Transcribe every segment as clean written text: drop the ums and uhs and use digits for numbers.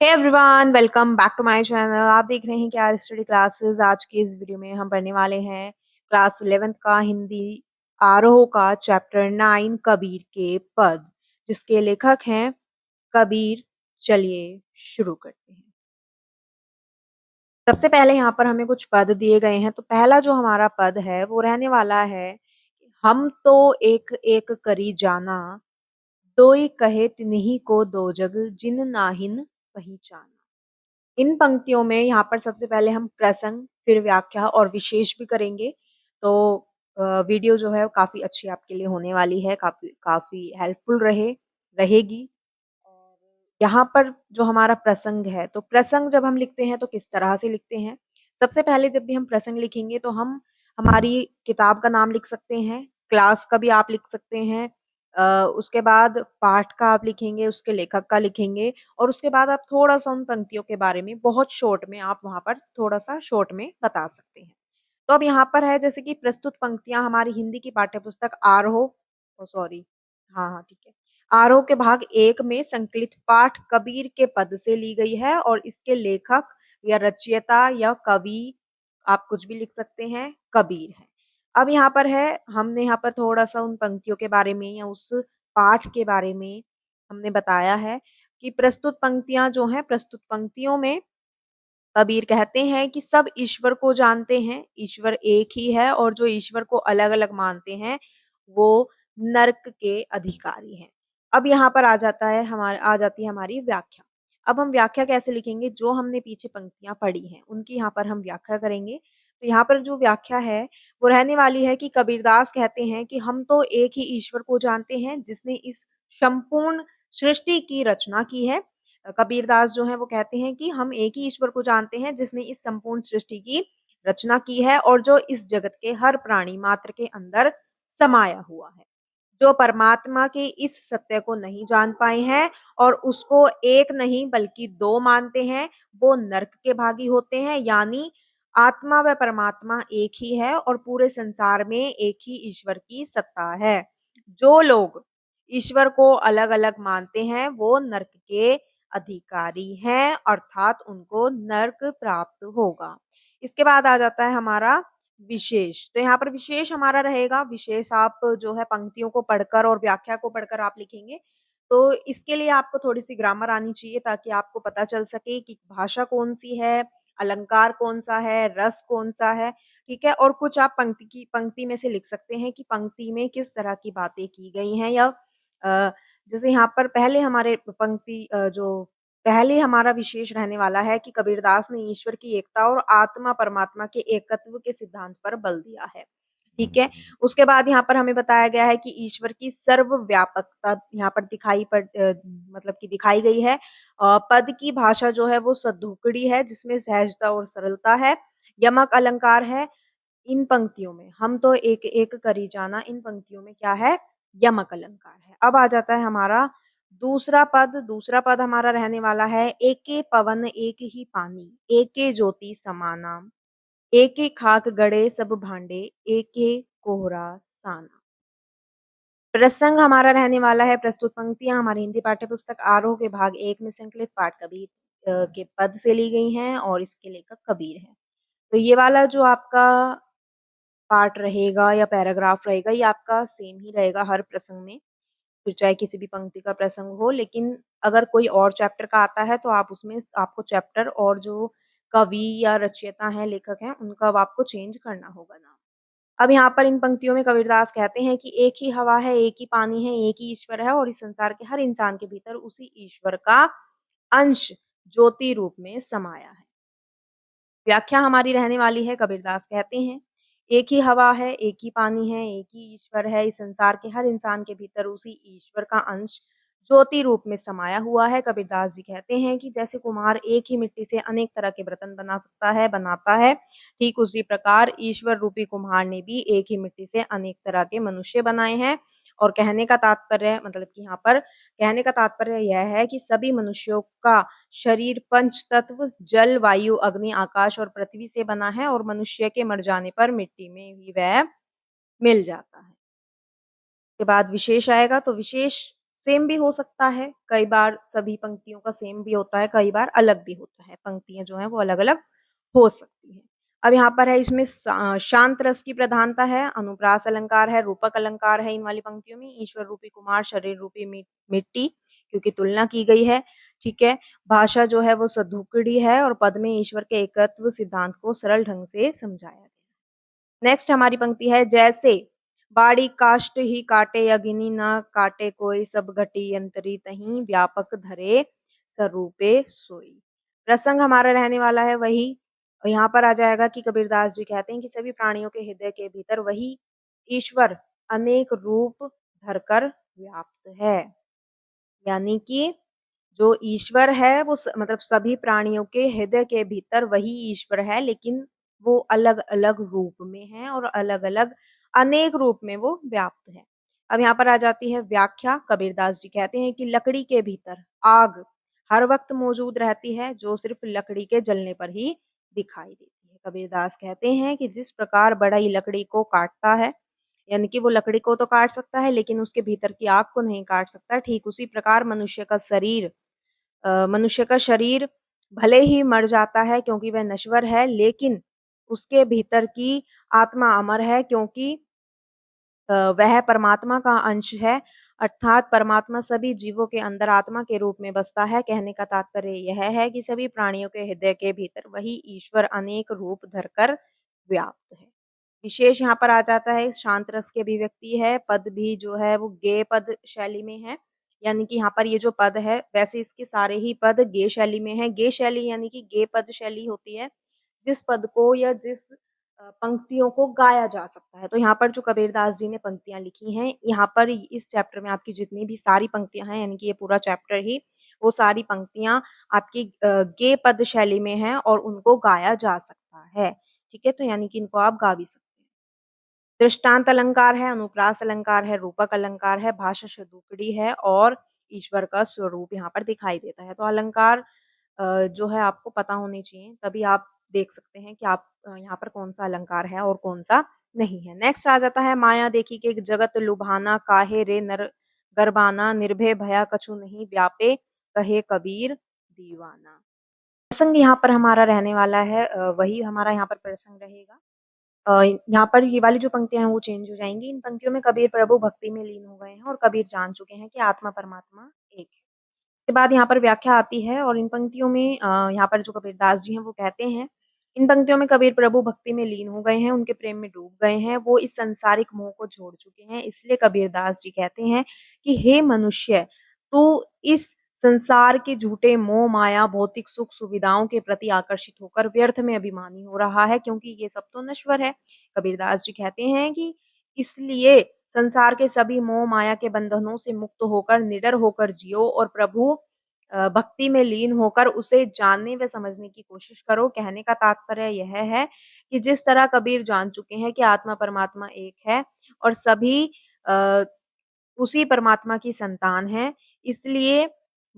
Hey everyone, welcome back to my channel. आप देख रहे हैं क्या स्टडी क्लासेस। आज की इस वीडियो में हम पढ़ने वाले हैं क्लास 11th का हिंदी आरोह का चैप्टर 9 कबीर के पद, जिसके लेखक हैं कबीर। चलिए शुरू करते हैं। सबसे पहले यहाँ पर हमें कुछ पद दिए गए हैं। तो पहला जो हमारा पद है वो रहने वाला है, हम तो एक एक करी जाना, दोई कहे तिन्ही को दो जग, जिन नाहिन पहचाना। इन पंक्तियों में यहाँ पर सबसे पहले हम प्रसंग, फिर व्याख्या और विशेष भी करेंगे। तो वीडियो जो है वो काफ़ी अच्छी आपके लिए होने वाली है, काफ़ी काफ़ी हेल्पफुल रहेगी। और यहाँ पर जो हमारा प्रसंग है, तो प्रसंग जब हम लिखते हैं तो किस तरह से लिखते हैं? सबसे पहले जब भी हम प्रसंग लिखेंगे तो हम हमारी किताब का नाम लिख सकते हैं, क्लास का भी आप लिख सकते हैं। उसके बाद पाठ का आप लिखेंगे, उसके लेखक का लिखेंगे और उसके बाद आप थोड़ा-सा उन पंक्तियों के बारे में बहुत शॉर्ट में आप वहाँ पर थोड़ा-सा शॉर्ट में बता सकते हैं। तो अब यहाँ पर है जैसे कि प्रस्तुत पंक्तियाँ हमारी हिंदी की पाठ्यपुस्तक आरोह सॉरी, हाँ, ठीक है। आरोह के भाग 1 में संकलित पाठ कबीर के पद से ली गई है और इसके लेखक या रचयिता या कवि, आप कुछ भी लिख सकते हैं, कबीर हैं। अब यहाँ पर है, हमने यहाँ पर थोड़ा-सा उन पंक्तियों के बारे में या उस पाठ के बारे में हमने बताया है कि प्रस्तुत पंक्तियाँ जो हैं, प्रस्तुत पंक्तियों में कबीर कहते हैं कि सब ईश्वर को जानते हैं, ईश्वर एक ही है और जो ईश्वर को अलग-अलग मानते हैं, वो नर्क के अधिकारी हैं। अब यहाँ पर आ जाती है हमारी व्याख्या। अब हम व्याख्या कैसे लिखेंगे? जो हमने पीछे पंक्तियाँ पढ़ी हैं, उनकी यहाँ पर हम व्याख्या करेंगे। तो यहाँ पर जो व्याख्या है, वो रहने वाली है कि कबीरदास कहते हैं कि हम तो एक ही ईश्वर को जानते हैं, जिसने इस संपूर्ण सृष्टि की रचना की है। कबीरदास जो हैं वो कहते हैं कि हम एक ही ईश्वर को जानते हैं जिसने इस संपूर्ण सृष्टि की रचना की है और जो इस जगत के हर प्राणी मात्र के अंदर समाया हुआ है। जो परमात्मा के इस सत्य को नहीं जान पाए हैं और उसको एक नहीं बल्कि दो मानते हैं, वो नर्क के भागी होते हैं। यानी आत्मा व परमात्मा एक ही है और पूरे संसार में एक ही ईश्वर की सत्ता है। जो लोग ईश्वर को अलग-अलग मानते हैं, वो नर्क के अधिकारी हैं, अर्थात उनको नर्क प्राप्त होगा। इसके बाद आ जाता है हमारा विशेष। तो यहाँ पर विशेष हमारा रहेगा, विशेष आप जो है पंक्तियों को पढ़कर और व्याख्या को पढ़कर आप लिखेंगे। तो इसके लिए आपको थोड़ी-सी ग्रामर आनी चाहिए ताकि आपको पता चल सके कि भाषा कौन-सी है, अलंकार कौन-सा है, रस कौन-सा है, ठीक है? और कुछ आप पंक्ति में से लिख सकते हैं कि पंक्ति में किस तरह की बातें की गई हैं या अ, जैसे यहाँ पर पहले हमारे जो पहले हमारा विशेष रहने वाला है कि कबीरदास ने ईश्वर की एकता और आत्मा परमात्मा के एकत्व के सिद्धांत पर बल दिया है। ठीक है? उसके बाद यहाँ पर हमें बताया गया है कि ईश्वर की सर्वव्यापकता यहाँ पर मतलब कि दिखाई गई है। पद की भाषा जो है वो सद्गुणी है जिसमें सहजता और सरलता है। यमक अलंकार है इन पंक्तियों में। हम तो एक-एक करी जाना, इन पंक्तियों में क्या है? यमक अलंकार है। अब आ जाता है हमारा दूसरा पद हमारा रहने वाला है, एके पवन एक ही पानी, एके ज्योति समाना, एके खाक गड़े सब भांडे, एके कोहरा साना। प्रसंग हमारा रहने वाला है, प्रस्तुत पंक्तियाँ हमारी हिंदी पाठ्यपुस्तक आरोह के भाग 1 में संकलित पाठ कबीर के पद से ली गई हैं और इसके लेखक कबीर हैं। तो ये वाला जो आपका पार्ट रहेगा या पैराग्राफ रहेगा, ये आपका सेम ही रहेगा हर प्रसंग में। फिर चाहे किसी भी पंक्ति का प्रसंग हो, लेकिन अगर कोई और चैप्टर का आता है, तो आप उसमें आपको चैप्टर और जो कवि या रचयिता हैं, लेखक हैं, उनका अब आपको चेंज करना होगा नाम। अब यहाँ पर इन पंक्तियों में कबीरदास कहते हैं कि एक ही हवा है, एक ही पानी है, एक ही ईश्वर है और इस संसार के हर इंसान के भीतर उसी ईश्वर का अंश ज्योति रूप में समाया है। व्याख्या हमारी रहने वाली है, कबीरदास कहते हैं, एक ही हवा है, एक ही पानी है, एक ही ईश्वर है, इस संसार के हर इंसान के भीतर उसी ईश्वर का अंश ज्योति रूप में समाया हुआ है। कबीरदास जी कहते हैं कि जैसे कुम्हार एक ही मिट्टी से अनेक तरह के बर्तन बना सकता है, बनाता है, ठीक उसी प्रकार ईश्वर रूपी कुम्हार ने भी एक ही मिट्टी से अनेक तरह के मनुष्य बनाए हैं। और कहने का तात्पर्य मतलब कि यहाँ पर कहने का तात्पर्य यह है कि सभी मनुष्यों का शरीर पंच तत्व जल, वायु, अग्नि, आकाश और पृथ्वी से बना है और मनुष्य के मर जाने पर मिट्टी में ही वह मिल जाता है। के बाद विशेष आएगा तो विशेष सेम भी हो सकता है, कई बार सभी पंक्तियों का सेम भी होता है, कई बार अलग भी होता है, पंक्तियाँ जो हैं वो अलग-अलग हो सकती हैं। अब यहाँ पर है इसमें शांत रस की प्रधानता है, अनुप्रास अलंकार है, रूपक अलंकार है इन वाली पंक्तियों में, ईश्वर रूपी कुमार, शरीर रूपी मिट्टी क्योंकि तुलना की गई है, ठीक है? भाषा जो है वो सधुकड़ी है और पद में ईश्वर के एकत्व सिद्धांत को सरल ढंग से समझाया गया। नेक्स्ट हमारी पंक्ति है जैसे बाड़ी काष्ठ ही काटे अग्नि न काटे कोई सब घटी यंत्री तहीं व्यापक धरे स्वरूपे सोई। प्रसंग हमारा रहने वाला है वही यहाँ पर आ जाएगा कि कबीरदास जी कहते हैं कि सभी प्राणियों के हृदय के भीतर वही ईश्वर अनेक रूप धरकर व्याप्त है। यानी कि जो ईश्वर है वो मतलब सभी प्राणियों के हृदय के भीतर वही ईश्वर है लेकिन वो अलग-अलग रूप में है और अलग-अलग अनेक रूप में वो व्याप्त है। अब यहाँ पर आ जाती है व्याख्या कबीरदास जी कहते हैं कि लकड़ी के भीतर आग हर वक़्त मौजूद रहती है जो सिर्फ़ लकड़ी के जलने पर ही दिखाई देती है। कबीरदास कहते हैं कि जिस प्रकार बढ़ई लकड़ी को काटता है यानी कि वो लकड़ी को तो काट सकता है लेकिन उसके भीतर की आग को नहीं काट सकता। ठीक उसी प्रकार मनुष्य का शरीर भले ही मर जाता है क्योंकि वह नश्वर है, लेकिन उसके भीतर की आत्मा अमर है क्योंकि वह परमात्मा का अंश है, अर्थात परमात्मा सभी जीवों के अंदर आत्मा के रूप में बसता है। कहने का तात्पर्य यह है कि सभी प्राणियों के हृदय के भीतर वही ईश्वर अनेक रूप धरकर व्याप्त है। विशेष यहाँ पर आ जाता है शांत रस की अभिव्यक्ति है, पद भी जो है वो गेय पद शैली में है, यानी कि यहाँ पर ये जो पद है वैसे इसके सारे ही पद गेय शैली में है। गेय शैली यानी कि गेय पद शैली होती है, जिस पद को या जिस पंक्तियों को गाया जा सकता है। तो यहाँ पर जो कबीरदास जी ने पंक्तियाँ लिखी हैं, यहाँ पर इस चैप्टर में आपकी जितनी भी सारी पंक्तियाँ हैं, यानी कि ये पूरा चैप्टर ही वो सारी पंक्तियाँ आपकी गेय पद शैली में हैं और उनको गाया जा सकता है। ठीक है? तो यानी कि इनको आप गा भी सकते हैं। दृष्टांत अलंकार है, अनुप्रास अलंकार है, रूपक अलंकार है, भाषा शतुकड़ी है और ईश्वर का स्वरूप यहाँ पर दिखाई देता है। तो अलंकार जो है आपको पता होने चाहिए, तभी आप देख सकते हैं कि आप यहाँ पर कौन-सा अलंकार है और कौन-सा नहीं है। नेक्स्ट आ जाता है माया देखी के जगत लुभाना काहे रे नर गरबाना निर्भय भया कछु नहीं व्यापे कहे कबीर दीवाना। प्रसंग यहाँ पर हमारा रहने वाला है वही हमारा यहाँ पर प्रसंग रहेगा। यहाँ पर ये वाली जो पंक्तियाँ हैं वो चेंज हो जाएँगी। इन पंक्तियों में कबीर प्रभु भक्ति में लीन हो गए हैं और कबीर जान चुके हैं कि आत्मा परमात्मा एक है। उसके बाद यहाँ पर व्याख्या आती है और इन पंक्तियों में यहाँ पर जो कबीरदास जी हैं वो कहते हैं, इन पंक्तियों में कबीर प्रभु भक्ति में लीन हो गए हैं, उनके प्रेम में डूब गए हैं, वो इस सांसारिक मोह को छोड़ चुके हैं। इसलिए कबीरदास जी कहते हैं कि हे मनुष्य, तू इस संसार के झूठे मोह माया, भौतिक सुख सुविधाओं के प्रति आकर्षित होकर व्यर्थ में अभिमानी हो रहा है क्योंकि ये सब तो नश्वर है। कबीरदास जी कहते हैं कि इसलिए संसार के सभी मोह माया के बंधनों से मुक्त होकर निडर होकर जियो और प्रभु भक्ति में लीन होकर उसे जानने व समझने की कोशिश करो। कहने का तात्पर्य यह है कि जिस तरह कबीर जान चुके हैं कि आत्मा परमात्मा एक है और सभी अ, उसी परमात्मा की संतान हैं, इसलिए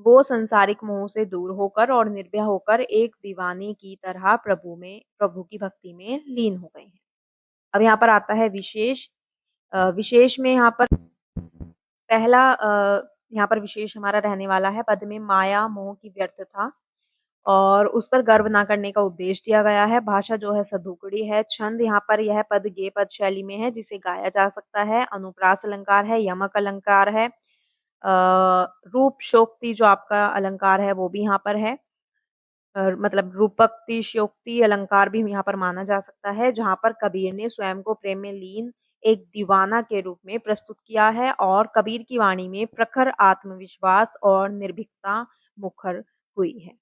वो सांसारिक मोह से दूर होकर और निर्भय होकर एक दीवाने की तरह प्रभु की भक्ति में लीन हो गए हैं। अब यहाँ पर आता है विशेष विशेष में यहाँ पर पहला यहाँ पर विशेष हमारा रहने वाला है पद में माया मोह की व्यर्थता और उस पर गर्व ना करने का उपदेश दिया गया है। भाषा जो है सधुकड़ी है। छंद यहाँ पर यह पद गेय पद शैली में है जिसे गाया जा सकता है। अनुप्रास अलंकार है, यमक अलंकार है। रूप शोक्ति जो आपका अलंकार है वो भी यहाँ पर है। मतलब रूपक्ति, श्योक्ति अलंकार भी यहाँ पर माना जा सकता है, जहाँ पर कबीर ने स्वयं को प्रेम में लीन एक दीवाना के रूप में प्रस्तुत किया है और कबीर की वाणी में प्रखर आत्मविश्वास और निर्भीकता मुखर हुई है।